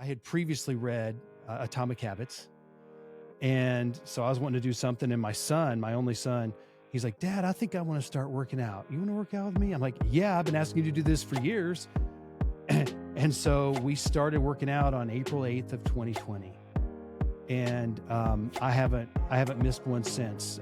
had previously read Atomic Habits. And so I was wanting to do something. And my son, my only son, he's like, Dad, I think I want to start working out. You want to work out with me? I'm like, yeah, I've been asking you to do this for years. And so we started working out on April 8th of 2020. And I haven't missed one since,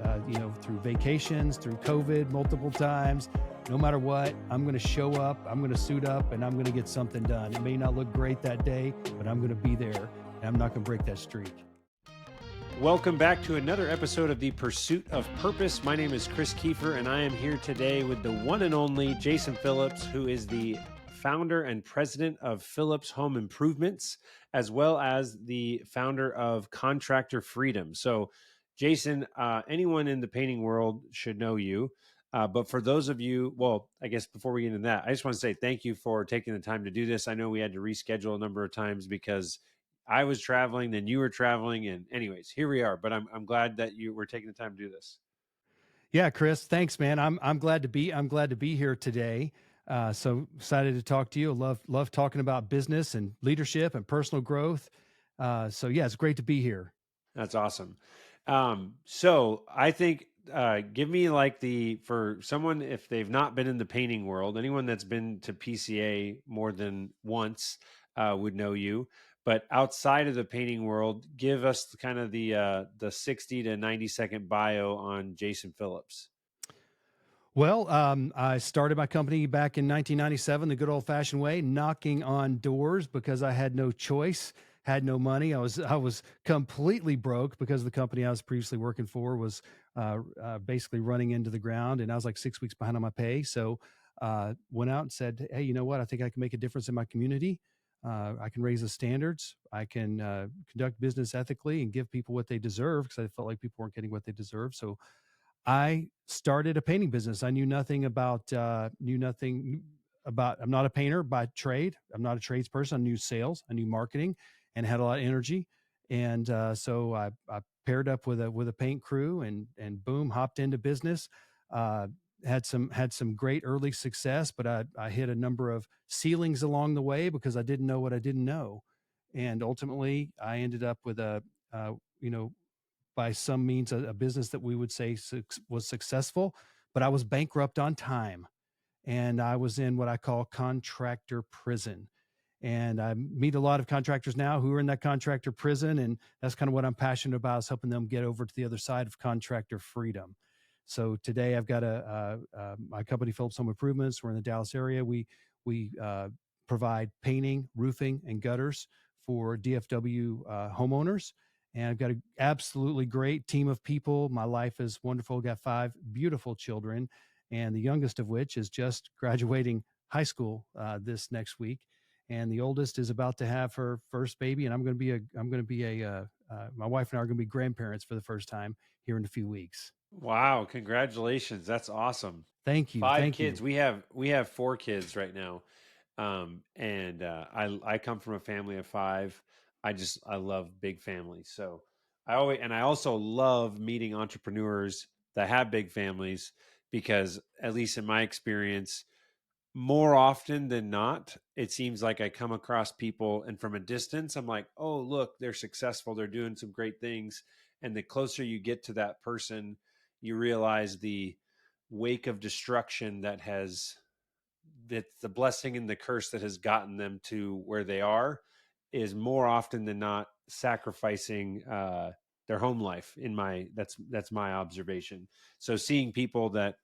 through vacations, through COVID multiple times. No matter what, I'm going to show up, I'm going to suit up, and I'm going to get something done. It may not look great that day, but I'm going to be there, and I'm not going to break that streak. Welcome back to another episode of The Pursuit of Purpose. My name is Chris Kiefer, and I am here today with the one and only Jason Phillips, who is the founder and president of Phillips Home Improvements, as well as the founder of Contractor Freedom. So, Jason, anyone in the painting world should know you. But for those of you, well, I guess before we get into that, I just want to say thank you for taking the time to do this. I know we had to reschedule a number of times because I was traveling, then you were traveling, and anyways, here we are. But I'm glad that you were taking the time to do this. Yeah, Chris, thanks, man. I'm glad to be here today. So excited to talk to you. Love talking about business and leadership and personal growth. So yeah, it's great to be here. That's awesome. So I think give me for someone, if they've not been in the painting world, anyone that's been to PCA more than once would know you. But outside of the painting world, give us kind of the 60 to 90-second bio on Jason Phillips. Well, I started my company back in 1997, the good old fashioned way, knocking on doors because I had no choice, had no money. I was completely broke because the company I was previously working for was basically running into the ground, and I was like 6 weeks behind on my pay. So went out and said, hey, you know what? I think I can make a difference in my community. I can raise the standards. I can conduct business ethically and give people what they deserve, because I felt like people weren't getting what they deserve. So I started a painting business. I knew nothing about, I'm not a painter by trade. I'm not a tradesperson. I knew sales, I knew marketing, and had a lot of energy. And so I paired up with a paint crew and boom, hopped into business. Had some great early success, but I hit a number of ceilings along the way because I didn't know what I didn't know. And ultimately I ended up with by some means, a business that we would say was successful, but I was bankrupt on time. And I was in what I call contractor prison. And I meet a lot of contractors now who are in that contractor prison. And that's kind of what I'm passionate about, is helping them get over to the other side of contractor freedom. So today I've got my company, Phillips Home Improvements. We're in the Dallas area. We provide painting, roofing, and gutters for DFW homeowners. And I've got an absolutely great team of people. My life is wonderful. I've got 5 beautiful children, and the youngest of which is just graduating high school this next week. And the oldest is about to have her first baby. And my wife and I are going to be grandparents for the first time here in a few weeks. Wow. Congratulations. That's awesome. Thank you. 5 Thank kids. you. We have 4 kids right now. I come from a family of 5. I love big families. So I also love meeting entrepreneurs that have big families, because at least in my experience, more often than not, it seems like I come across people, and from a distance, I'm like, oh, look, they're successful. They're doing some great things. And the closer you get to that person, you realize the wake of destruction that's the blessing and the curse that has gotten them to where they are, is more often than not sacrificing their home life. That's my observation. So seeing people that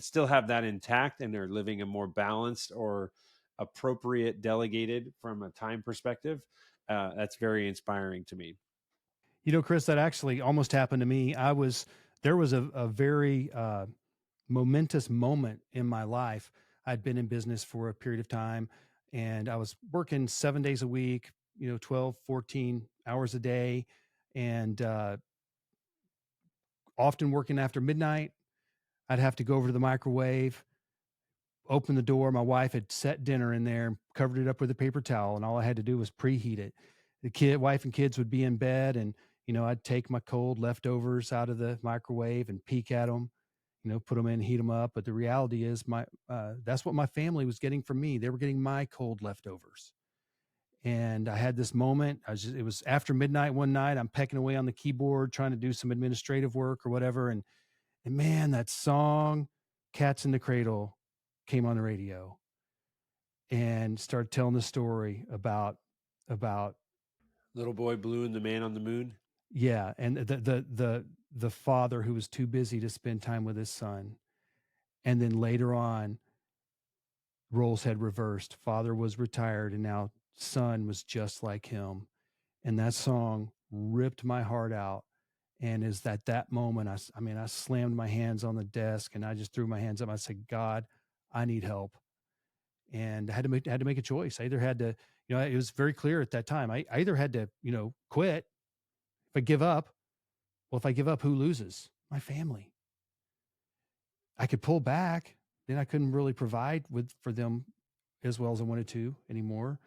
still have that intact, and they're living a more balanced or appropriate delegated from a time perspective, that's very inspiring to me. You know, Chris, that actually almost happened to me. There was a very momentous moment in my life. I'd been in business for a period of time, and I was working 7 days a week, 12, 14 hours a day, and often working after midnight. I'd have to go over to the microwave, open the door. My wife had set dinner in there and covered it up with a paper towel, and all I had to do was preheat it. Wife and kids would be in bed, and I'd take my cold leftovers out of the microwave and peek at them, put them in, heat them up. But the reality is that's what my family was getting from me. They were getting my cold leftovers. And I had this moment. It was after midnight one night. I'm pecking away on the keyboard, trying to do some administrative work or whatever. And man, that song, Cats in the Cradle, came on the radio and started telling the story about Little Boy Blue and the Man on the Moon. yeah, and the father who was too busy to spend time with his son. And then later on, roles had reversed. Father was retired and now son was just like him. And that song ripped my heart out. And is that moment, I mean, I slammed my hands on the desk and I just threw my hands up. I said, God, I need help. And I had to make a choice. I either had to, it was very clear at that time. I either had to, quit. If I give up, well, if I give up, who loses? My family. I could pull back, then I couldn't really provide for them as well as I wanted to anymore.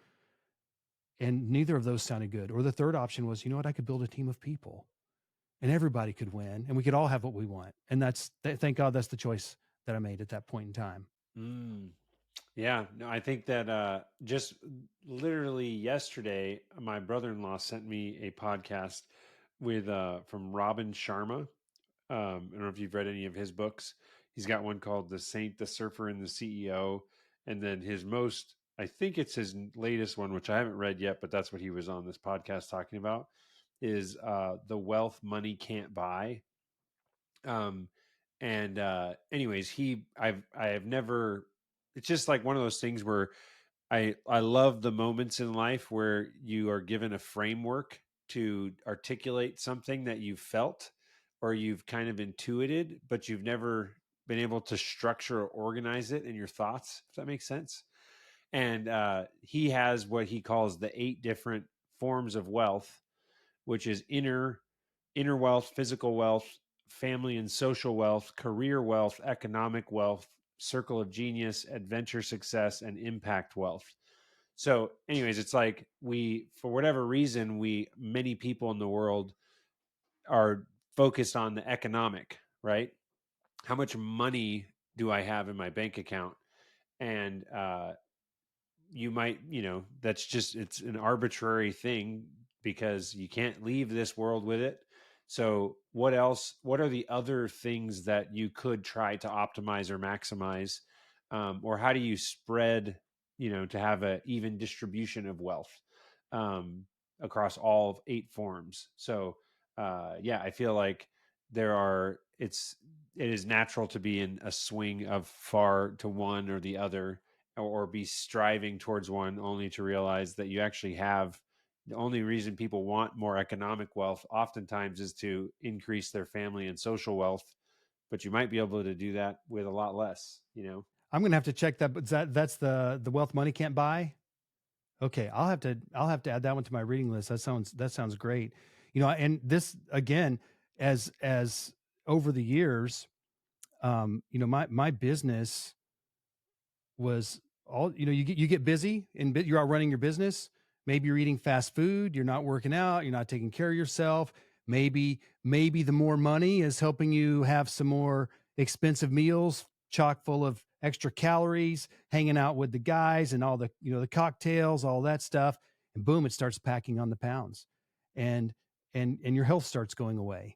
And neither of those sounded good. Or the third option was, you know what, I could build a team of people and everybody could win and we could all have what we want. And thank God that's the choice that I made at that point in time. Mm. Yeah, no, I think that just literally yesterday, my brother-in-law sent me a podcast with from Robin Sharma. I don't know if you've read any of his books. He's got one called The Saint, the Surfer, and the CEO. And then his most, I think it's his latest one, which I haven't read yet, but that's what he was on this podcast talking about, is The Wealth Money Can't Buy. Um, and anyways, I have never, it's just like one of those things where I love the moments in life where you are given a framework to articulate something that you felt or you've kind of intuited, but you've never been able to structure or organize it in your thoughts, if that makes sense. And he has what he calls the 8 different forms of wealth, which is inner wealth, physical wealth, family and social wealth, career wealth, economic wealth, circle of genius, adventure success, and impact wealth. So, anyways, it's like for whatever reason, many people in the world are focused on the economic, right? How much money do I have in my bank account? And you might, that's just, it's an arbitrary thing because you can't leave this world with it. So what else, what are the other things that you could try to optimize or maximize? Or how do you spread, to have an even distribution of wealth um, across all 8 forms? So yeah, I feel like it is natural to be in a swing of far to one or the other, or be striving towards one, only to realize that you actually have, the only reason people want more economic wealth oftentimes is to increase their family and social wealth, but you might be able to do that with a lot less. I'm going to have to check that, but that's the Wealth Money Can't Buy. Okay. I'll have to add that one to my reading list. That sounds great. And this again, as over the years, my business was all, you get busy and you're out running your business. Maybe you're eating fast food, you're not working out, you're not taking care of yourself. Maybe the more money is helping you have some more expensive meals, chock full of extra calories, hanging out with the guys and all the, the cocktails, all that stuff. And boom, it starts packing on the pounds and, and your health starts going away.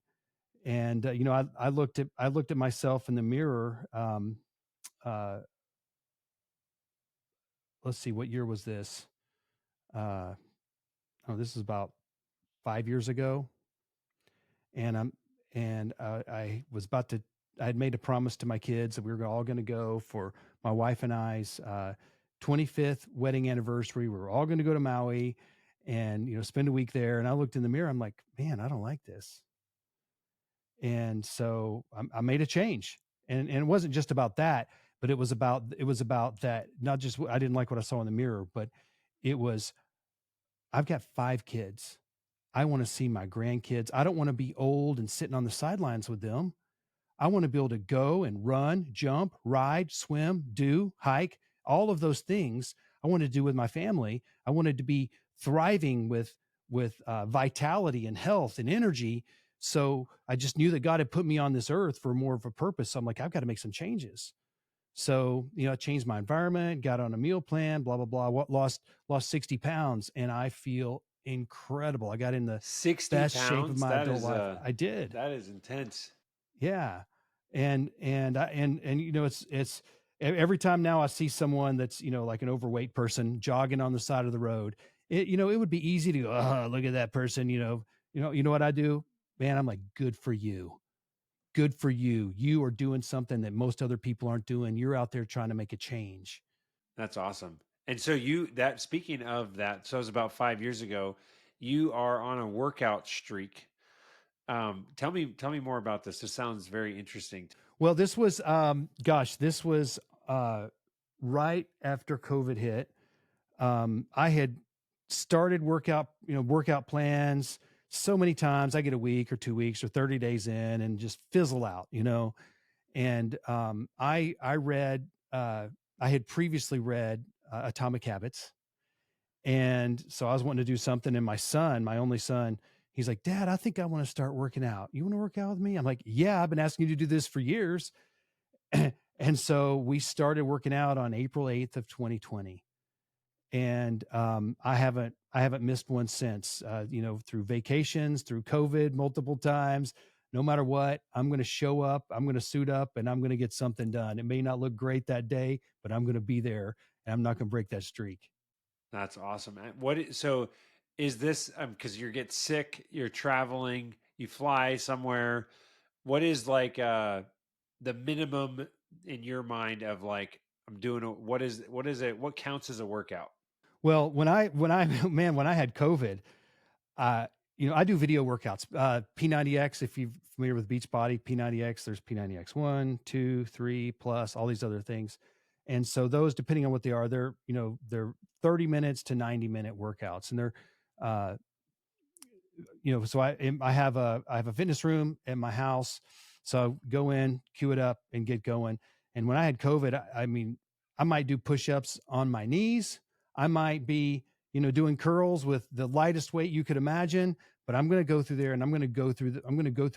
And, I looked at myself in the mirror, uh, let's see, what year was this? Uh, this is about 5 years ago. And I was I had made a promise to my kids that we were all going to go for my wife and I's 25th wedding anniversary. We were all going to go to Maui and, spend a week there. And I looked in the mirror. I'm like, man, I don't like this. And so I made a change, and it wasn't just about that, but it was about that. Not just, I didn't like what I saw in the mirror, but it was, I've got 5 kids. I want to see my grandkids. I don't want to be old and sitting on the sidelines with them. I want to be able to go and run, jump, ride, swim, hike, all of those things I wanted to do with my family. I wanted to be thriving with vitality and health and energy. So I just knew that God had put me on this earth for more of a purpose. So I'm like, I've got to make some changes. So, I changed my environment, got on a meal plan, blah, blah, blah, lost 60 pounds, and I feel incredible. I got in the 60 best shape of pounds. my adult life. I did. That is intense. Yeah. Every time now I see someone that's, like an overweight person jogging on the side of the road, it would be easy to go, oh, look at that person, you know what I do? Man, I'm like, good for you. Good for you. You are doing something that most other people aren't doing. You're out there trying to make a change. That's awesome. And so speaking of that, so it was about 5 years ago, you are on a workout streak. Tell me more about this. This sounds very interesting. Well, this was right after COVID hit. I had started workout plans so many times. I get a week or 2 weeks or 30 days in and just fizzle out, And I had previously read Atomic Habits. And so I was wanting to do something. And my only son, he's like, Dad, I think I want to start working out. You want to work out with me? I'm like, yeah, I've been asking you to do this for years. And so we started working out on April 8th of 2020. And I haven't missed one since, through vacations, through COVID multiple times. No matter what, I'm going to show up, I'm going to suit up, and I'm going to get something done. It may not look great that day, but I'm going to be there, and I'm not going to break that streak. That's awesome. So is this because you get sick, you're traveling, you fly somewhere? What is like the minimum in your mind of like I'm doing what is it? What counts as a workout? Well, man, when I had COVID, uh, I do video workouts. P90X, if you're familiar with Beachbody, P90X, there's P90X 1, 2, 3, plus all these other things. And so those, depending on what they are, they're 30 minutes to 90-minute workouts. And they're, uh, so I have a fitness room at my house. So I go in, queue it up, and get going. And when I had COVID, I mean, I might do push-ups on my knees. I might be, doing curls with the lightest weight you could imagine. But I'm going to go through there, and I'm going to go through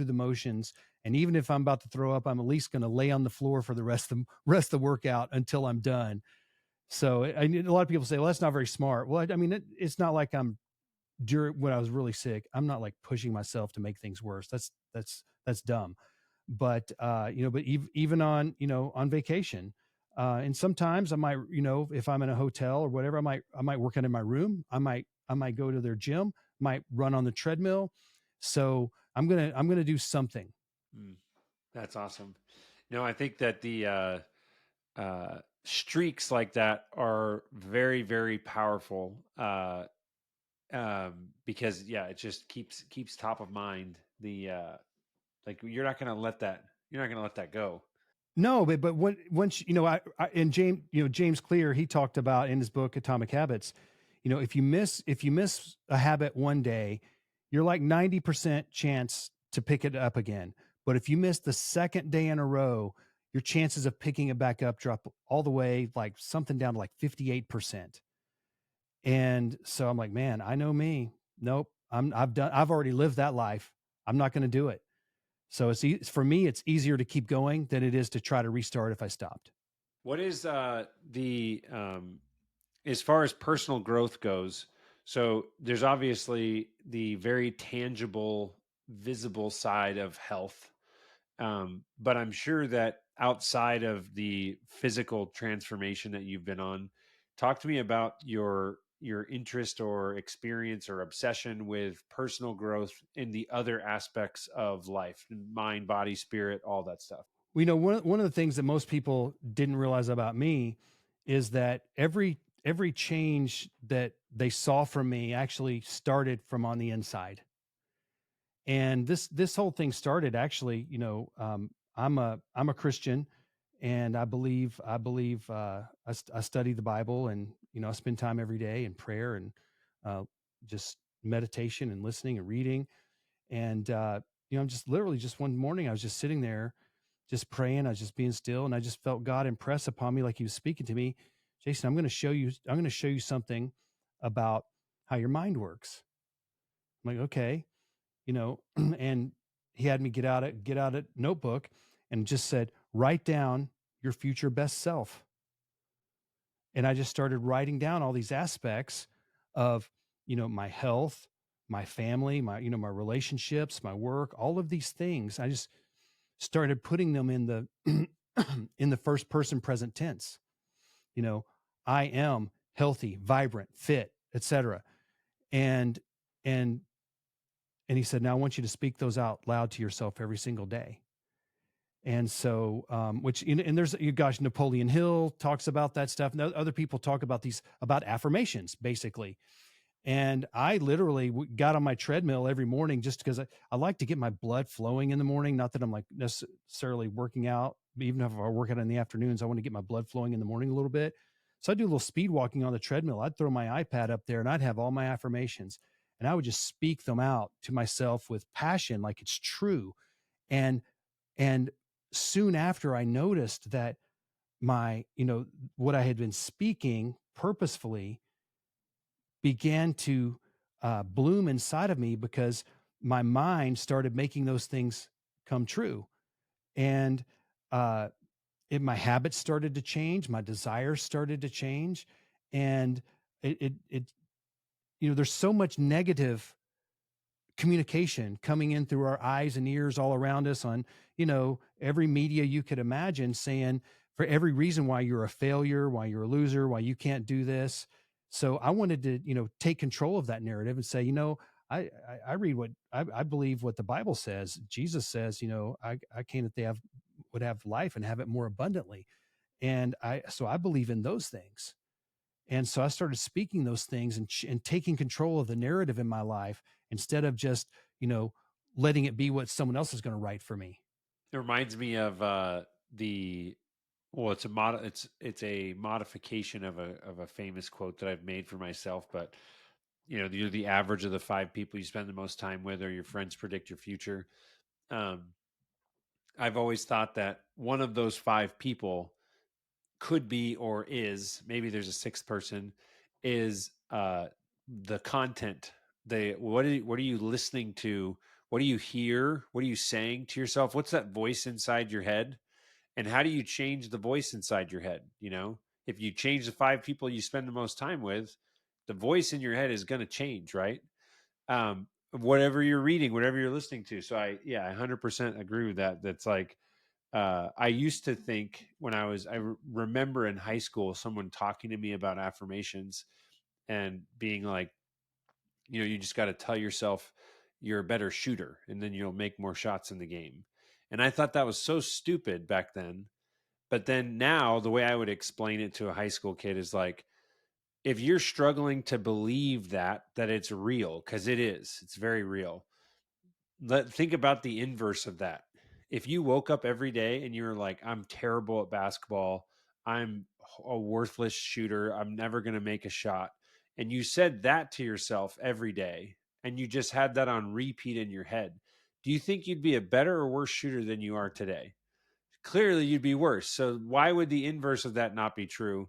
the motions. And even if I'm about to throw up, I'm at least going to lay on the floor for the rest of the workout until I'm done. So a lot of people say, well, that's not very smart. Well, I mean, it's not like I'm during when I was really sick, I'm not like pushing myself to make things worse. That's dumb. But even on vacation, and sometimes I might, if I'm in a hotel or whatever, I might work out in my room. I might go to their gym, might run on the treadmill. So I'm gonna do something. Mm, that's awesome. No, I think that the streaks like that are very, very powerful. Because yeah, it just keeps top of mind. The like you're not gonna let that go. No, but once and James Clear, he talked about in his book Atomic Habits, if you miss a habit one day, you're like 90% chance to pick it up again. But if you miss the second day in a row, your chances of picking it back up drop all the way, like something down to like 58%. And so I'm like, man, I know me. Nope. I've already lived that life. I'm not going to do it. So for me, it's easier to keep going than it is to try to restart if I stopped. What is the as far as personal growth goes? So there's obviously the very tangible, visible side of health. But I'm sure that outside of the physical transformation that you've been on, talk to me about your interest or experience or obsession with personal growth in the other aspects of life, mind, body, spirit, all that stuff. One of the things that most people didn't realize about me is that every change that they saw from me actually started from on the inside. And this whole thing started actually, I'm a Christian, and I study the Bible, and I spend time every day in prayer and just meditation and listening and reading. And I'm just literally just one morning I was just sitting there just praying. I was just being still, and I just felt God impress upon me like he was speaking to me. Jason, I'm going to show you something about how your mind works. I'm like, okay, and he had me get out a notebook and just said, write down your future best self. And I just started writing down all these aspects of, my health, my family, my relationships, my work, all of these things. I just started putting them in the in the first person present tense. You know, I am healthy, vibrant, fit, etc. And and and he said, now I want you to speak those out loud to yourself every single day. And so, and there's, you gosh, Napoleon Hill talks about that stuff. And other people talk about about affirmations, basically. And I literally got on my treadmill every morning just because I like to get my blood flowing in the morning. Not that I'm like necessarily working out, but even if I work out in the afternoons, I want to get my blood flowing in the morning a little bit. So I do a little speed walking on the treadmill. I'd throw my iPad up there and I'd have all my affirmations and I would just speak them out to myself with passion, like it's true. And, and soon after I noticed that what I had been speaking purposefully began to bloom inside of me because my mind started making those things come true. And uh, my habits started to change, my desires started to change. And there's so much negative communication coming in through our eyes and ears all around us on every media you could imagine, saying for every reason why you're a failure, why you're a loser, why you can't do this. So I wanted to take control of that narrative and say, I read what I believe what the Bible says. Jesus says, I came that they would have life and have it more abundantly. And I believe in those things. And so I started speaking those things and taking control of the narrative in my life instead of just, letting it be what someone else is going to write for me. It reminds me of the well, it's a modification of a famous quote that I've made for myself, but you're the average of the five people you spend the most time with, or your friends predict your future. Um, I've always thought that one of those five people could be or is, maybe there's a sixth person, is the content. What are you listening to? What do you hear? What are you saying to yourself? What's that voice inside your head? And how do you change the voice inside your head? If you change the five people you spend the most time with, the voice in your head is going to change, right? Whatever you're reading, whatever you're listening to. So I 100% agree with that. That's like, I used to think when remember in high school, someone talking to me about affirmations and being like, you just got to tell yourself you're a better shooter and then you'll make more shots in the game. And I thought that was so stupid back then. But then now the way I would explain it to a high school kid is like, if you're struggling to believe that it's real, because it's very real. Think about the inverse of that. If you woke up every day and you were like, I'm terrible at basketball, I'm a worthless shooter, I'm never going to make a shot, and you said that to yourself every day, and you just had that on repeat in your head, do you think you'd be a better or worse shooter than you are today? Clearly, you'd be worse. So, why would the inverse of that not be true?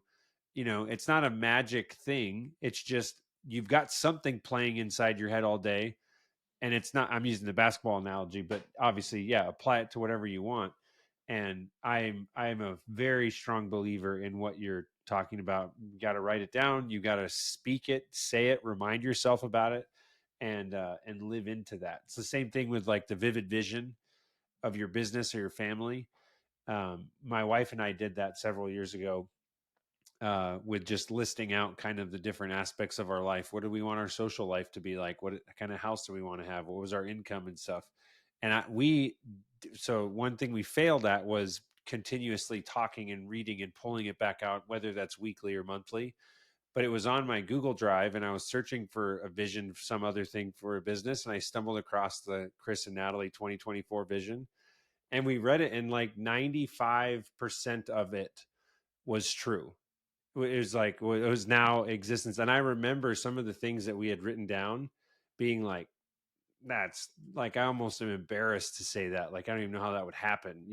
It's not a magic thing. It's just you've got something playing inside your head all day, and it's not, I'm using the basketball analogy, but obviously, yeah, apply it to whatever you want. And I'm a very strong believer in what you're talking about. You got to write it down, you got to speak it, say it, remind yourself about it, and live into that. It's the same thing with like the vivid vision of your business or your family. My wife and I did that several years ago, with just listing out kind of the different aspects of our life. What do we want our social life to be like? What kind of house do we want to have? What was our income and stuff? And so one thing we failed at was continuously talking and reading and pulling it back out, whether that's weekly or monthly. But it was on my Google Drive, and I was searching for a vision, some other thing for a business, and I stumbled across the Chris and Natalie 2024 vision, and we read it, and like 95% of it was true. It was like, well, it was now existence. And I remember some of the things that we had written down being like, that's like, I almost am embarrassed to say that. Like, I don't even know how that would happen.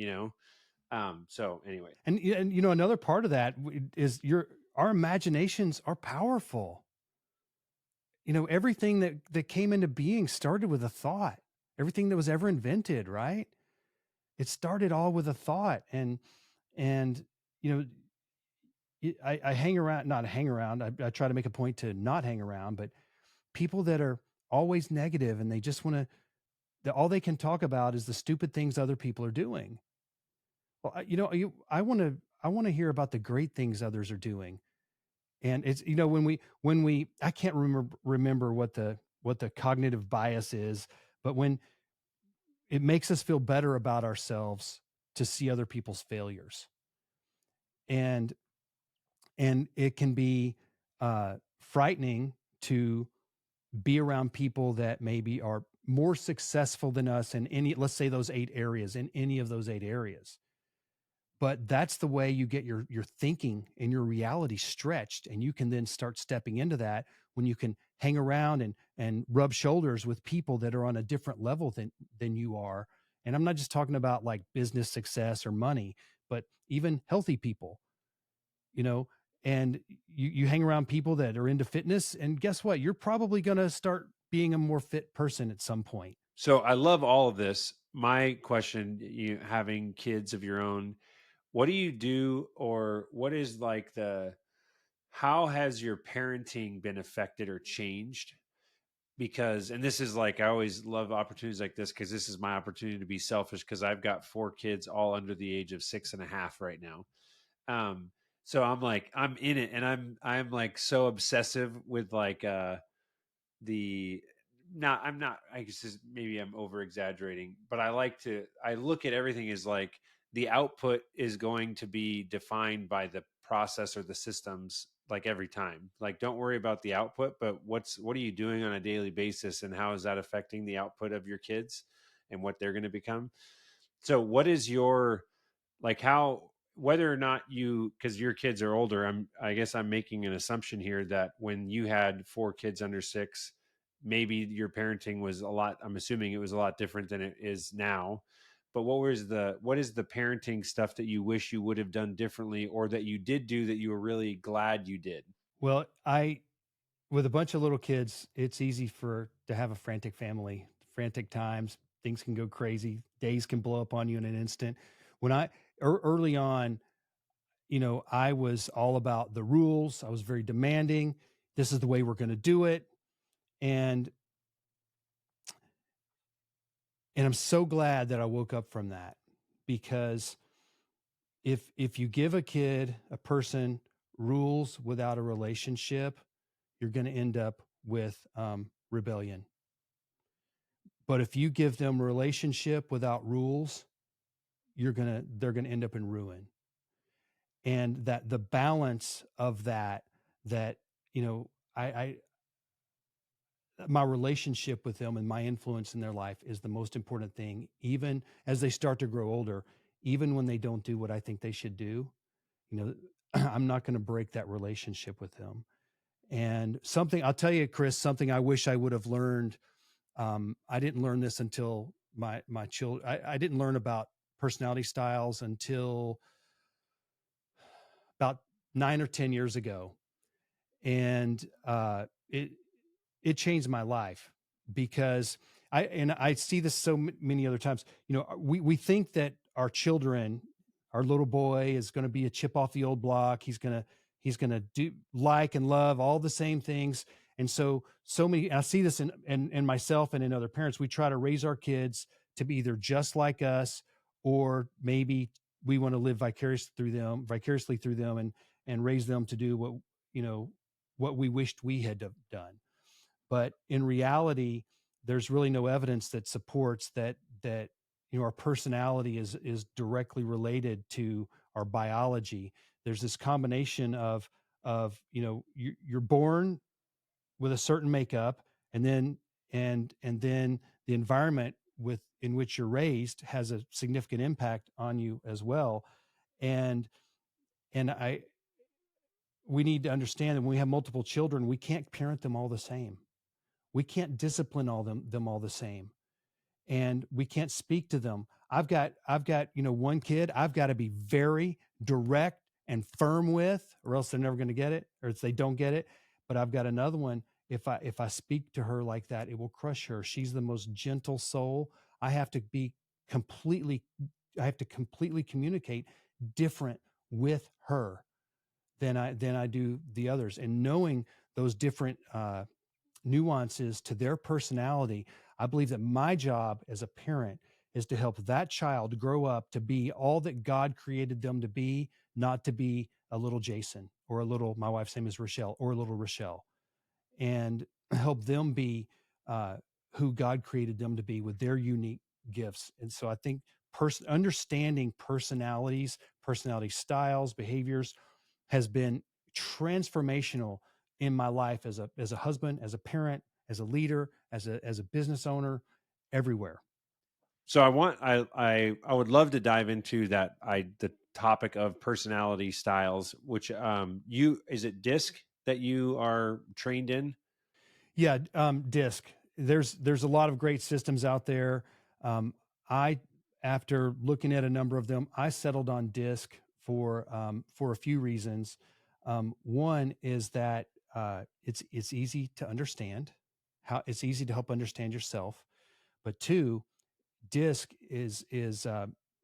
So anyway, And another part of that is our imaginations are powerful. Everything that came into being started with a thought. Everything that was ever invented, right? It started all with a thought. And you know, I hang around, not hang around. I try to make a point to not hang around, but people that are always negative and they just want to, all they can talk about is the stupid things other people are doing. Well, I want to hear about the great things others are doing. And it's, when we I can't remember what the cognitive bias is, but when it makes us feel better about ourselves to see other people's failures. And it can be frightening to be around people that maybe are more successful than us in any, let's say those 8 areas, in any of those 8 areas. But that's the way you get your thinking and your reality stretched, and you can then start stepping into that when you can hang around and rub shoulders with people that are on a different level than you are. And I'm not just talking about like business success or money, but even healthy people, you know. And you hang around people that are into fitness, and guess what? You're probably going to start being a more fit person at some point. So I love all of this. My question, you having kids of your own, what do you do, or what is like the how has your parenting been affected or changed? Because, and this is like, I always love opportunities like this because this is my opportunity to be selfish because I've got 4 kids all under the age of 6.5 right now. Um, so I'm like, I'm in it, and I'm like so obsessive with like the not I'm not I guess maybe I'm over exaggerating, but I look at everything as like the output is going to be defined by the process or the systems, like every time. Like, don't worry about the output, but what are you doing on a daily basis, and how is that affecting the output of your kids and what they're going to become? So what is your, like, how, whether or not you, because your kids are older, I guess I'm making an assumption here that when you had 4 kids under 6, maybe your parenting was a lot, I'm assuming it was a lot different than it is now. But what is the parenting stuff that you wish you would have done differently, or that you did do that you were really glad you did? Well, I with a bunch of little kids, it's easy for to have a frantic family, frantic times. Things can go crazy. Days can blow up on you in an instant. When early on, I was all about the rules. I was very demanding. This is the way we're going to do it, and I'm so glad that I woke up from that, because if you give a person rules without a relationship, you're going to end up with rebellion. But if you give them a relationship without rules, they're gonna end up in ruin. And that the balance of that, you know, I my relationship with them and my influence in their life is the most important thing, even as they start to grow older, even when they don't do what I think they should do, you know, I'm not going to break that relationship with them. And something I'll tell you, Chris, something I wish I would have learned. I didn't learn this until my children. I didn't learn about personality styles until about 9 or 10 years ago, and it changed my life, because I see this so many other times. We think that our children, our little boy is going to be a chip off the old block. He's going to do like and love all the same things. And so many, I see this in myself and in other parents. We try to raise our kids to be either just like us, or maybe we want to live vicariously through them, and raise them to do you know what we wished we had done. But in reality, there's really no evidence that supports that our personality is directly related to our biology. There's this combination of you're born with a certain makeup, and then the environment in which you're raised has a significant impact on you as well. And and i we need to understand that when we have multiple children, we can't parent them all the same. We can't discipline them all the same, and we can't speak to them. I've got one kid I've got to be very direct and firm with, or else they're never going to get it, or if they don't get it. But I've got another one. If I speak to her like that, it will crush her. She's the most gentle soul. I have to be completely I have to completely communicate different with her than I do the others. And knowing those different nuances to their personality, I believe that my job as a parent is to help that child grow up to be all that God created them to be, not to be a little Jason or a little, my wife's name is Rochelle, or a little Rochelle, and help them be uh, who God created them to be with their unique gifts. And so I think understanding personalities, personality styles, behaviors has been transformational in my life as a husband, as a parent, as a leader, as a business owner, everywhere. So I would love to dive into the topic of personality styles, which you is it DISC that you are trained in? Yeah, DISC. There's a lot of great systems out there. I After looking at a number of them, I settled on DISC for a few reasons. One is that it's easy to understand, how it's easy to help understand yourself. But two, DISC is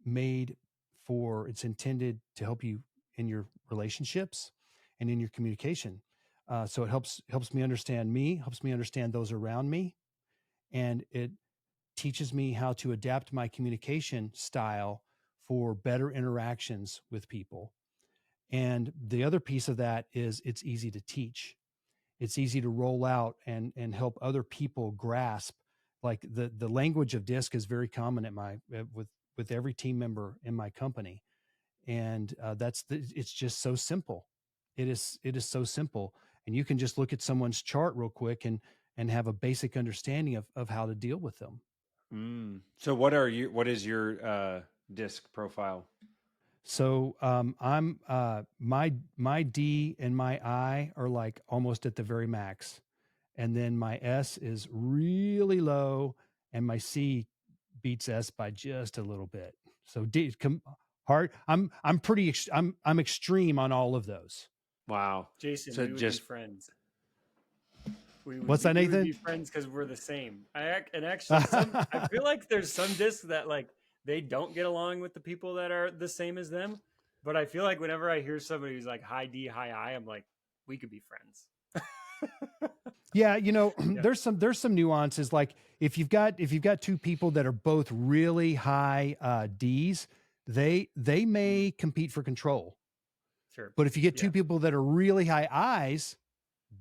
made for, it's intended to help you in your relationships and in your communication. So it helps me, helps me understand those around me, and it teaches me how to adapt my communication style for better interactions with people. And the other piece of that is it's easy to teach. It's easy to roll out and help other people grasp. Like the language of DISC is very common at my with every team member in my company, and it's just so simple. It is so simple, and you can just look at someone's chart real quick and have a basic understanding of how to deal with them. So what is your DISC profile? So I'm my D and my I are like almost at the very max, and then my S is really low, and my C beats S by just a little bit. So hard. I'm extreme on all of those. Wow. Jason, So we would be just friends. What's that, We would Nathan? be friends because we're the same. And actually, some I feel like there's some discs that like they don't get along with the people that are the same as them. But I feel like whenever I hear somebody who's like high D, high I, I'm like, we could be friends. Yeah, Yeah, there's some nuances. Like if you've got two people that are both really high D's, they may compete for control. sure. But if you get two Yeah. people that are really high I's,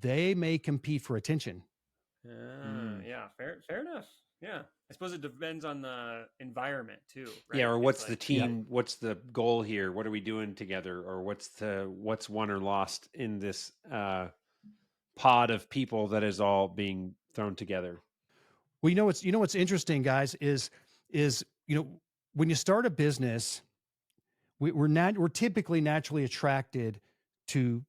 they may compete for attention. mm, Yeah. Fair enough. Yeah. I suppose it depends on the environment too, yeah, right? or It's what's the like, Yep. team? What's the goal here? What are we doing together? Or what's won or lost in this pod of people that is all being thrown together? Well, what's interesting, guys, is when you start a business, we're typically naturally attracted to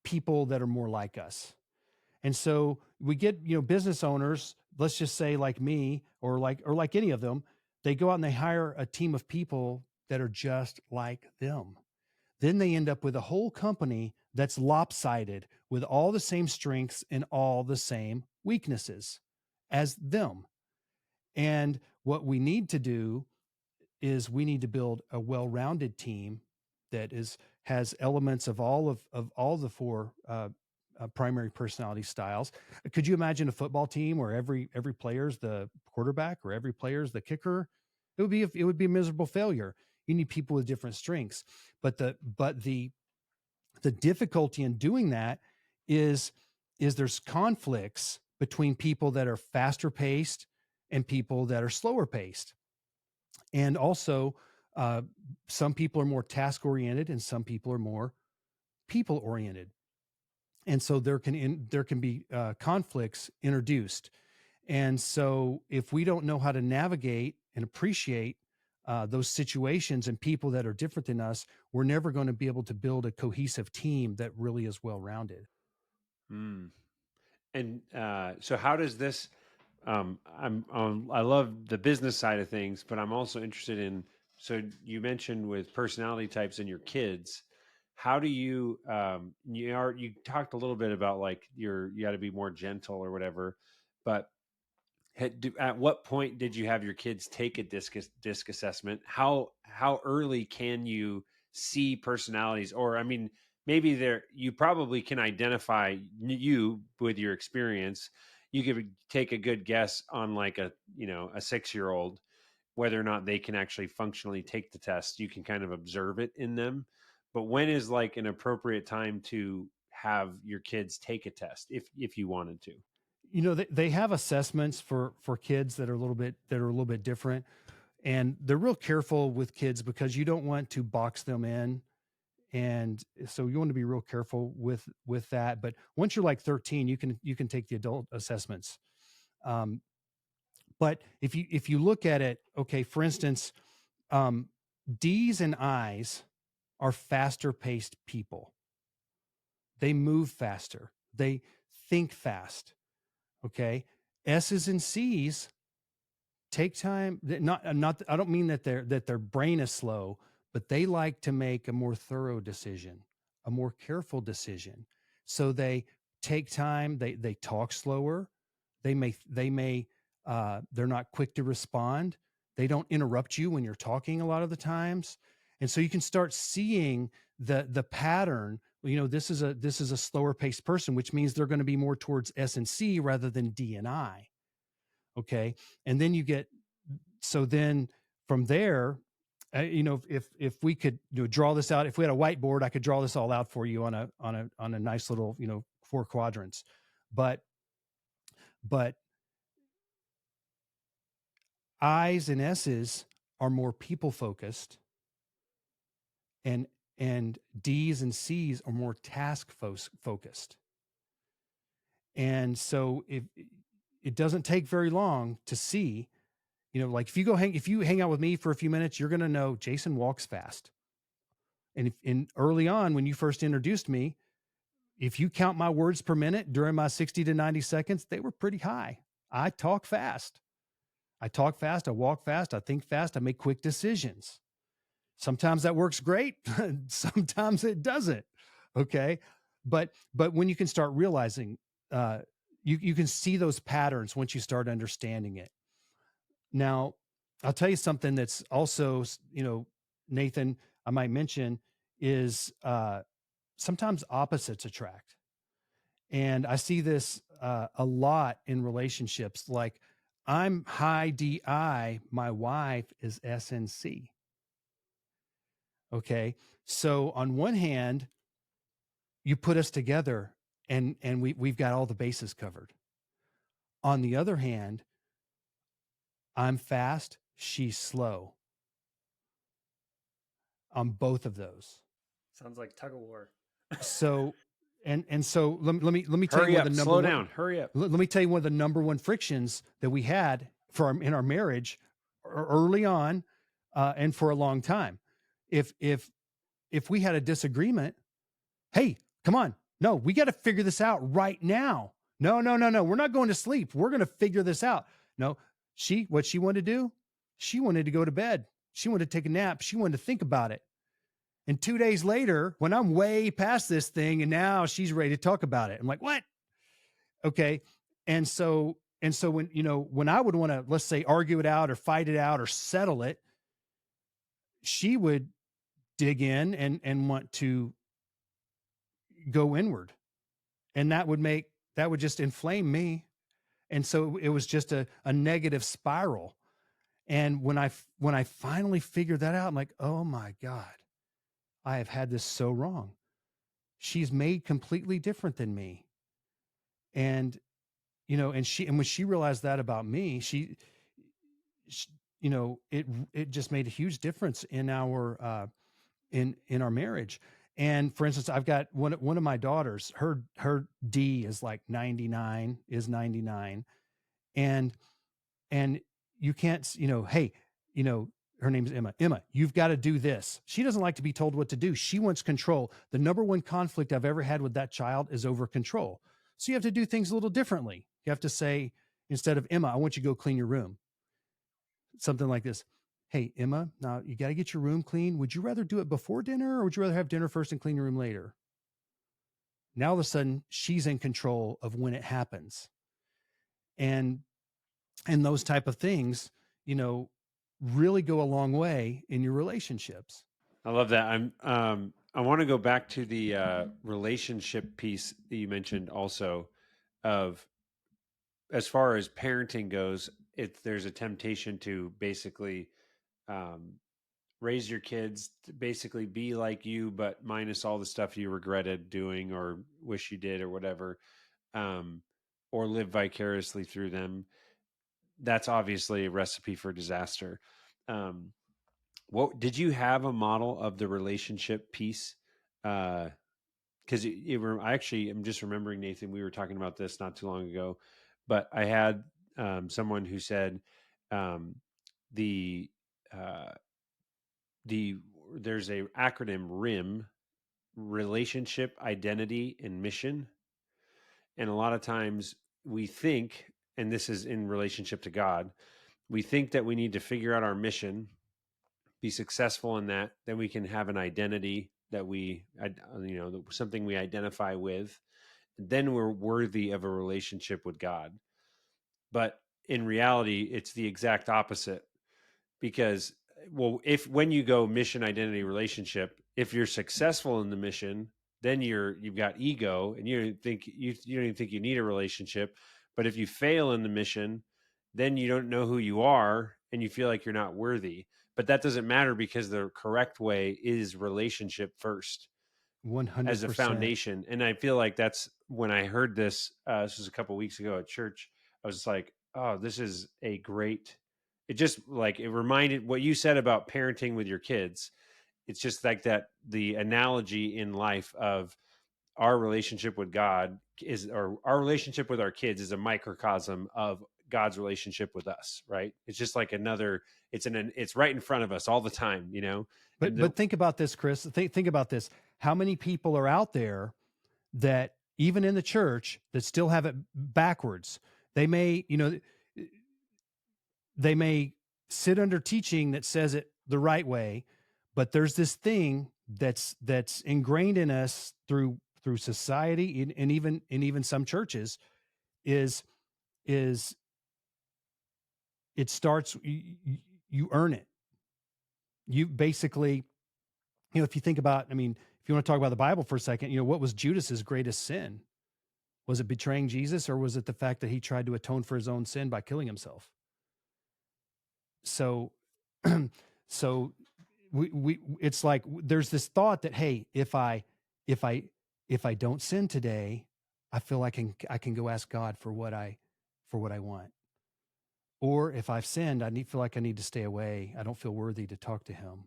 people that are more like us. And so we get, business owners, let's just say like me or like any of them, they go out and they hire a team of people that are just like them. Then they end up with a whole company that's lopsided with all the same strengths and all the same weaknesses as them. And what we need to do is we need to build a well-rounded team that has elements of all the four primary personality styles. Could you imagine a football team where every player is the quarterback or every player is the kicker? It would be a miserable failure. You need people with different strengths, but the difficulty in doing that is there's conflicts between people that are faster paced and people that are slower paced. And also, uh, some people are more task oriented and some people are more people oriented. And so there can be conflicts introduced. And so if we don't know how to navigate and appreciate those situations and people that are different than us, we're never going to be able to build a cohesive team that really is well rounded. Mm. And so, how does this? I love the business side of things, but I'm also interested in. So, you mentioned with personality types and your kids. How do you? You talked a little bit about like you got to be more gentle or whatever, but at what point did you have your kids take a disc assessment? How early can you C personalities, or I mean, maybe you probably can identify you with your experience. You could take a good guess on like a, a 6-year-old, whether or not they can actually functionally take the test. You can kind of observe it in them. But when is like an appropriate time to have your kids take a test if you wanted to? They have assessments for kids that are a little bit different, and they're real careful with kids because you don't want to box them in. And so you want to be real careful with that. But once you're like 13, you can take the adult assessments. Um, but if you look at it, okay, for instance, um, D's and I's are faster paced people. They move faster. They think fast. Okay. S's and C's take time. Not. I don't mean that their brain is slow, but they like to make a more thorough decision, a more careful decision. So they take time. They talk slower. They're not quick to respond. They don't interrupt you when you're talking a lot of the times, and so you can start seeing the pattern. This is a slower paced person, which means they're going to be more towards S and C rather than D and I. Okay. And then so then from there, if we could draw this out, if we had a whiteboard, I could draw this all out for you on a nice little, 4 quadrants. But I's and S's are more people focused, and D's and C's are more task focused. And so it doesn't take very long to see, like if you hang out with me for a few minutes, you're going to know Jason walks fast. And early on, when you first introduced me, if you count my words per minute during my 60 to 90 seconds, they were pretty high. I talk fast. I walk fast, I think fast, I make quick decisions. Sometimes that works great. Sometimes it doesn't. Okay. But when you can start realizing, you can see those patterns once you start understanding it. Now, I'll tell you something that's also, Nathan, I might mention is sometimes opposites attract. And I see this a lot in relationships. Like, I'm high DI, my wife is SNC. Okay. So on one hand, you put us together and we've got all the bases covered. On the other hand, I'm fast, she's slow on both of those. Sounds like tug of war. So, so let me tell Hurry you up, what the slow down, hurry up. let me tell you one of the number one frictions that we had in our marriage early on, and for a long time. If we had a disagreement, hey, come on, no, we got to figure this out right now. No, we're not going to sleep. We're going to figure this out. No, what she wanted to do, she wanted to go to bed. She wanted to take a nap. She wanted to think about it. And 2 days later, when I'm way past this thing and now she's ready to talk about it, I'm like, what? Okay. And so when I would want to, let's say, argue it out or fight it out or settle it, she would dig in and want to go inward. And that would just inflame me. And so it was just a negative spiral. And when I finally figured that out, I'm like, oh my God, I have had this so wrong. She's made completely different than me. And, and when she realized that about me, she it just made a huge difference in our marriage. And for instance, I've got one of my daughters, her D is like 99, and you can't, hey, her name's Emma, you've got to do this. She doesn't like to be told what to do. She wants control. The number one conflict I've ever had with that child is over control. So you have to do things a little differently. You have to say, instead of Emma, I want you to go clean your room. Something like this. Hey, Emma, now you got to get your room clean. Would you rather do it before dinner or would you rather have dinner first and clean your room later? Now, all of a sudden, she's in control of when it happens. And those type of things, really go a long way in your relationships. I love that. I want to go back to the relationship piece that you mentioned also of as far as parenting goes, there's a temptation to basically um, raise your kids to basically be like you, but minus all the stuff you regretted doing or wish you did or whatever, um, or live vicariously through them. That's obviously a recipe for disaster. Um, what did you have a model of the relationship piece? Because I actually am just remembering, Nathan, we were talking about this not too long ago, but I had someone who said um, the uh, the there's a acronym RIM, relationship, identity, and mission. And a lot of times we think, and this is in relationship to God, we think that we need to figure out our mission, be successful in that, then we can have an identity that something we identify with, then we're worthy of a relationship with God. But in reality, it's the exact opposite because well, if when you go mission, identity, relationship, if you're successful in the mission, then you've got ego and you don't even think you need a relationship. But if you fail in the mission, then you don't know who you are and you feel like you're not worthy. But that doesn't matter because the correct way is relationship first as a 100%. foundation. And I feel like that's when I heard this. This was a couple of weeks ago at church. I was just like, "Oh, this is a great." It just like it reminded what you said about parenting with your kids. It's just like that the analogy in life of our relationship with God or our relationship with our kids is a microcosm of God's relationship with us, right? It's just like another. It's right in front of us all the time, you know. But And the but think about this, Chris. Think about this. How many people are out there that even in the church that still have it backwards? They may, they may sit under teaching that says it the right way, but there's this thing that's ingrained in us through society and even some churches is is it starts you earn it. You basically, if you think about, I mean, if you want to talk about the Bible for a second, what was Judas's greatest sin? Was it betraying Jesus, or was it the fact that he tried to atone for his own sin by killing himself? So, so we it's like there's this thought that, hey, if I if I don't sin today, I feel like I can go ask God for what I want. Or if I've sinned, feel like I need to stay away. I don't feel worthy to talk to him.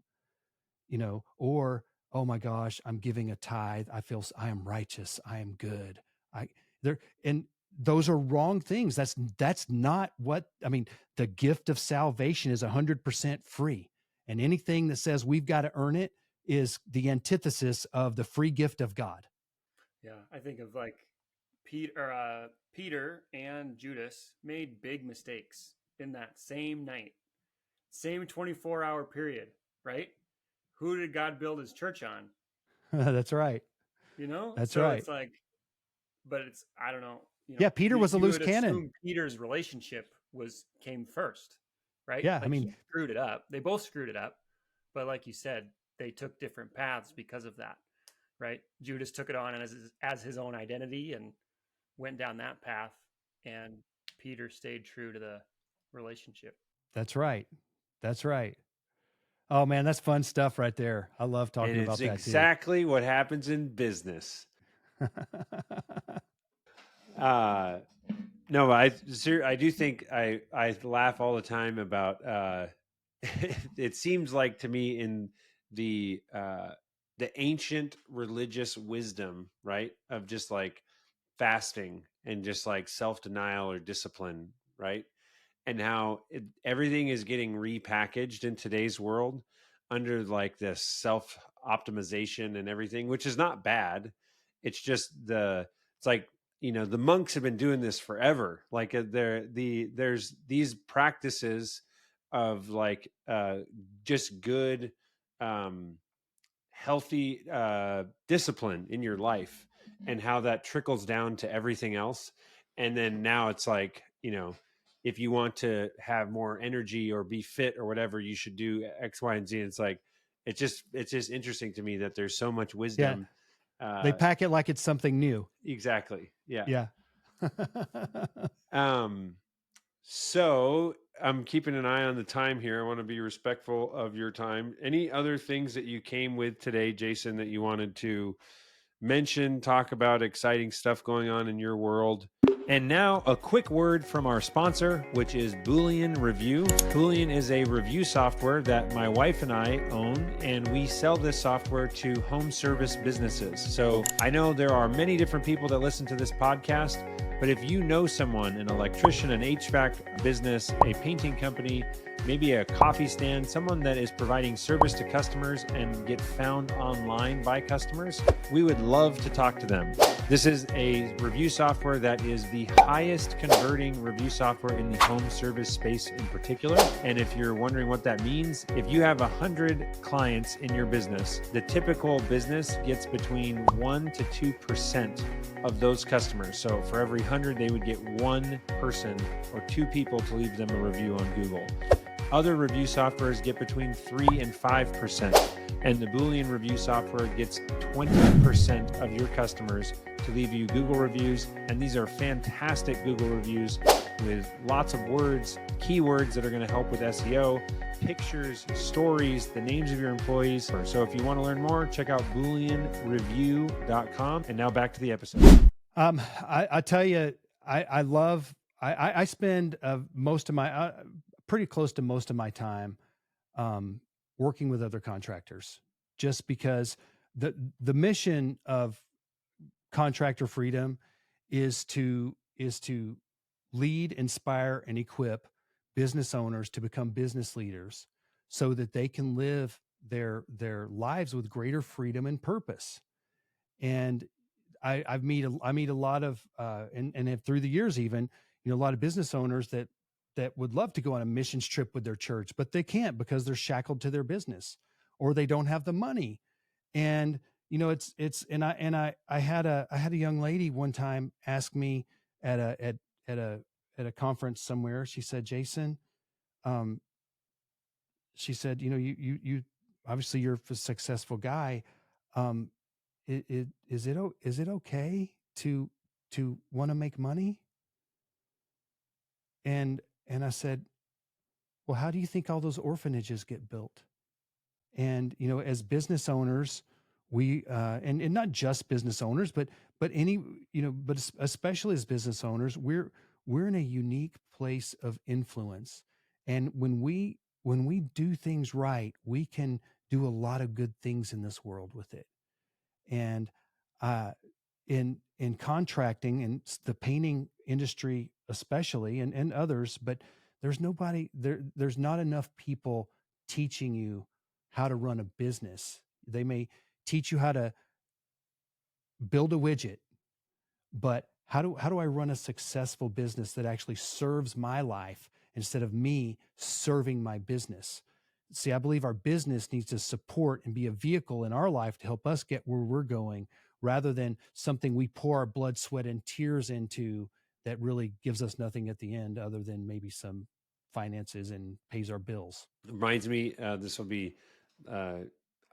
Or, oh my gosh, I'm giving a tithe. I am righteous. I am good. I there and those are wrong things. That's not what I mean. The gift of salvation is 100% free. And anything that says we've got to earn it is the antithesis of the free gift of God. Yeah, I think of like Peter and Judas made big mistakes in that same night, same 24-hour period, right? Who did God build his church on? That's right. That's So right. it's like, but it's I don't know, Yeah, Peter was a you loose would cannon. assume Peter's relationship came first, right? Yeah, I Like mean, he screwed it up. They both screwed it up, but like you said, they took different paths because of that, right? Judas took it on as his own identity and went down that path, and Peter stayed true to the relationship. that's right. That's right. Oh man, that's fun stuff right there. I love and talking it's about that too. exactly what happens in business. Uh, no, I do think I laugh all the time about. It seems like to me in the ancient religious wisdom, right, of just like fasting and just like self denial or discipline, right, and how everything is getting repackaged in today's world under like this self optimization and everything, which is not bad. It's just it's like the monks have been doing this forever. Like there's these practices of like just good um, healthy discipline in your life and how that trickles down to everything else. And then now it's like, if you want to have more energy or be fit or whatever, you should do X, Y, and Z. And it's like, it's just interesting to me that there's so much Yeah. wisdom. They Uh, pack it like it's something new. exactly. Yeah. Yeah. Um, so I'm keeping an eye on the time here. I want to be respectful of your time. Any other things that you came with today, Jason, that you wanted to mention, talk about, exciting stuff going on in your world? And now a quick word from our sponsor, which is Boolean Review. Boolean is a review software that my wife and I own, and we sell this software to home service businesses. So I know there are many different people that listen to this podcast, but if you know someone, an electrician, an HVAC business, a painting company, maybe a coffee stand, someone that is providing service to customers and get found online by customers, we would love to talk to them. This is a review software that is the highest converting review software in the home service space in particular. And if you're wondering what that means, if you have 100 clients in your business, the typical business gets between 1 to 2% of those customers. So for every 100, they would get one person or two people to leave them a review on Google. Other review softwares get between 3 and 5%, and the Boolean review software gets 20% of your customers to leave you Google reviews. And these are fantastic Google reviews with lots of words, keywords that are going to help with SEO, pictures, stories, the names of your employees. So if you want to learn more, check out booleanreview.com. And now back to the episode. I tell you, I spend most of my, pretty close to most of my time working with other contractors, just because the mission of Contractor Freedom is to lead, inspire, and equip business owners to become business leaders so that they can live their lives with greater freedom and purpose. And I meet a lot of and have through the years, even, a lot of business owners that would love to go on a missions trip with their church, but they can't because they're shackled to their business, or they don't have the money. And I had a young lady one time ask me at a conference somewhere. She said, Jason, um, she said, you obviously you're a successful guy. Um, is it okay to want to make money? And I said, well, how do you think all those orphanages get built? And as business owners, we and not just business owners, but any but especially as business owners, we're in a unique place of influence. And when we do things right, we can do a lot of good things in this world with it. And uh, in contracting and the painting industry, especially, and others, but there's not enough people teaching you how to run a business. They may teach you how to build a widget, but how do I run a successful business that actually serves my life instead of me serving my business? See, I believe our business needs to support and be a vehicle in our life to help us get where we're going, rather than something we pour our blood, sweat, and tears into that really gives us nothing at the end other than maybe some finances and pays our bills. Reminds me, this will be uh,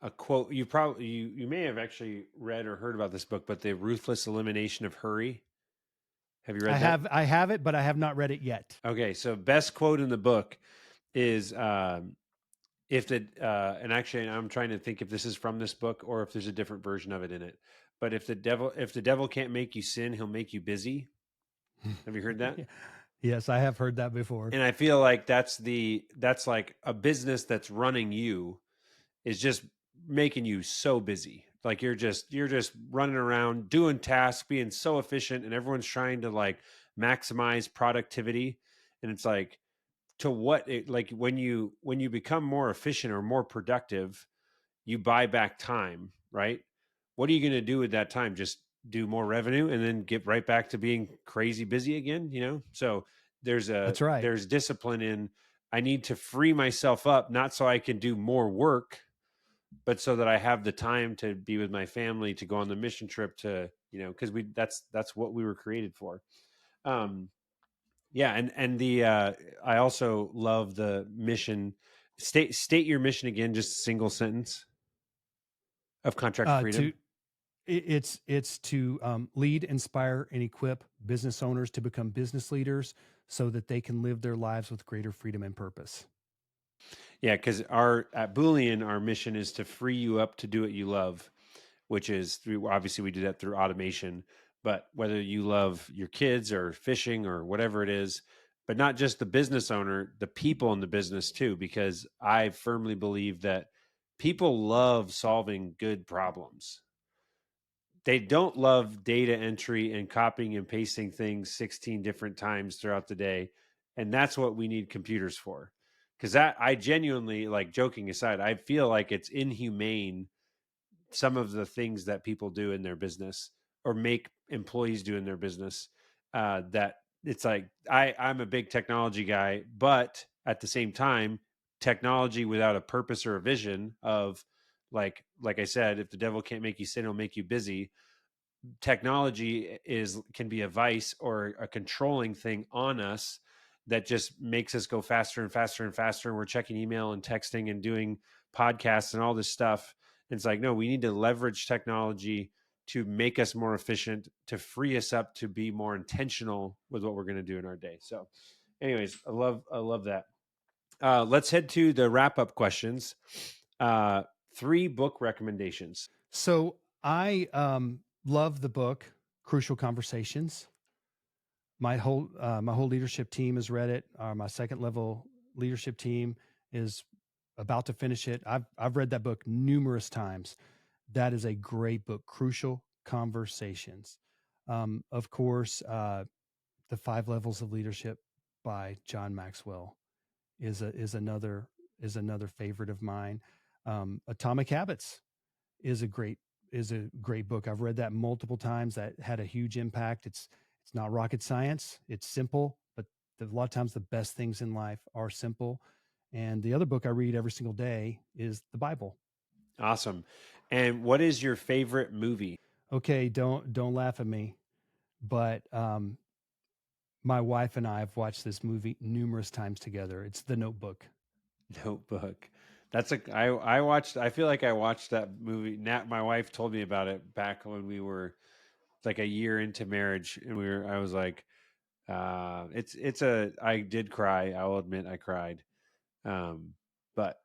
a quote. You may have actually read or heard about this book, but The Ruthless Elimination of Hurry. Have you read that? I have it, but I have not read it yet. Okay, so best quote in the book is if the and actually I'm trying to think if this is from this book or if there's a different version of it in it. But if the devil can't make you sin, he'll make you busy. Have you heard that? Yes, I have heard that before. And I feel like that's like a business that's running you is just making you so busy. Like you're just running around doing tasks, being so efficient, and everyone's trying to like maximize productivity. And it's like, to what it, like when you become more efficient or more productive, you buy back time, right? What are you going to do with that time? Just do more revenue and then get right back to being crazy busy again, So That's right. there's discipline in, I need to free myself up, not so I can do more work, but so that I have the time to be with my family, to go on the mission trip, to, because that's what we were created for. Yeah, and the I also love the mission State your mission again, just a single sentence of Contractor Freedom. It's to lead, inspire, and equip business owners to become business leaders so that they can live their lives with greater freedom and purpose. Yeah, because at Boolean, our mission is to free you up to do what you love, which is through, obviously we do that through automation, but whether you love your kids or fishing or whatever it is, but not just the business owner, the people in the business too, because I firmly believe that people love solving good problems. They don't love data entry and copying and pasting things 16 different times throughout the day. And that's what we need computers for. Because I genuinely, like, joking aside, I feel like it's inhumane, some of the things that people do in their business or make employees do in their business, that it's like, I'm a big technology guy, but at the same time, technology without a purpose or a vision of, like I said, if the devil can't make you sin, he'll make you busy. Technology can be a vice or a controlling thing on us that just makes us go faster and faster and faster. And we're checking email and texting and doing podcasts and all this stuff. And it's like, no, we need to leverage technology to make us more efficient, to free us up to be more intentional with what we're going to do in our day. So anyways, I love that. Let's head to the wrap up questions. 3 book recommendations. So I love the book Crucial Conversations. My whole leadership team has read it. My second level leadership team is about to finish it. I've read that book numerous times. That is a great book, Crucial Conversations. Of course, The 5 Levels of Leadership by John Maxwell is another favorite of mine. Atomic Habits is a great book. I've read that multiple times. That had a huge impact. It's not rocket science. It's simple, but a lot of times the best things in life are simple. And the other book I read every single day is the Bible. Awesome. And what is your favorite movie? Okay, don't laugh at me, but my wife and I have watched this movie numerous times together. It's The Notebook. Notebook. I feel like I watched that movie. My wife told me about it back when we were like a year into marriage, and I was like, I did cry. I'll admit I cried. But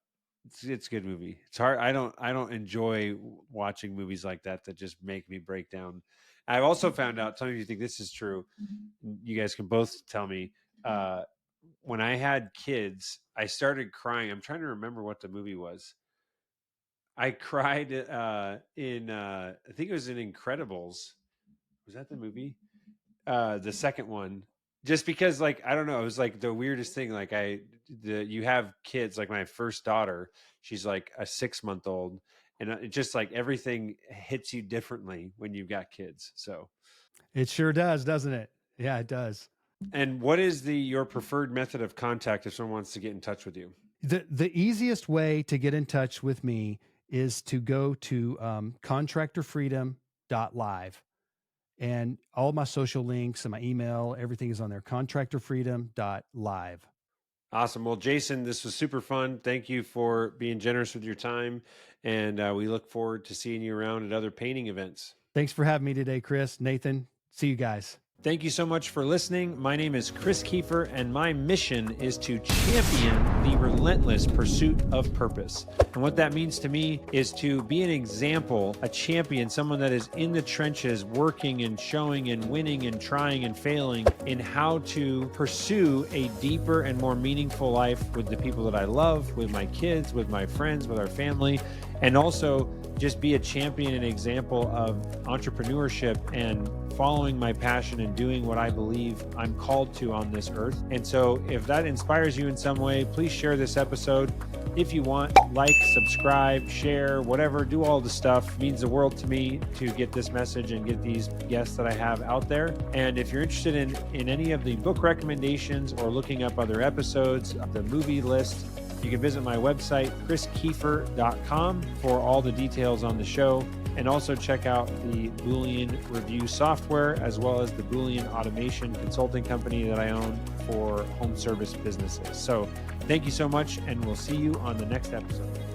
it's a good movie. It's hard. I don't enjoy watching movies like that just make me break down. I've also found out, some of you think this is true. You guys can both tell me. When I had kids, I started crying. I'm trying to remember what the movie was. I cried in I think it was in Incredibles. Was that the movie? The second one. Just because, like, I don't know, it was like the weirdest thing. Like, you have kids, like my first daughter, she's like a 6-month-old, and it just, like, everything hits you differently when you've got kids. So it sure does, doesn't it? Yeah, it does. And what is your preferred method of contact if someone wants to get in touch with you? The easiest way to get in touch with me is to go to contractorfreedom.live. And all my social links and my email, everything is on there, contractorfreedom.live. Awesome. Well, Jason, this was super fun. Thank you for being generous with your time. And we look forward to seeing you around at other painting events. Thanks for having me today, Chris. Nathan, see you guys. Thank you so much for listening. My name is Chris Kiefer, and my mission is to champion the relentless pursuit of purpose. And what that means to me is to be an example, a champion, someone that is in the trenches, working and showing and winning and trying and failing in how to pursue a deeper and more meaningful life with the people that I love, with my kids, with my friends, with our family, and also just be a champion and example of entrepreneurship and following my passion and doing what I believe I'm called to on this earth. And so if that inspires you in some way, please share this episode. If you want, like, subscribe, share, whatever, do all the stuff. It means the world to me to get this message and get these guests that I have out there. And if you're interested in any of the book recommendations or looking up other episodes, the movie list, you can visit my website, chriskiefer.com, for all the details on the show. And also check out the Boolean review software, as well as the Boolean automation consulting company that I own for home service businesses. So thank you so much, and we'll see you on the next episode.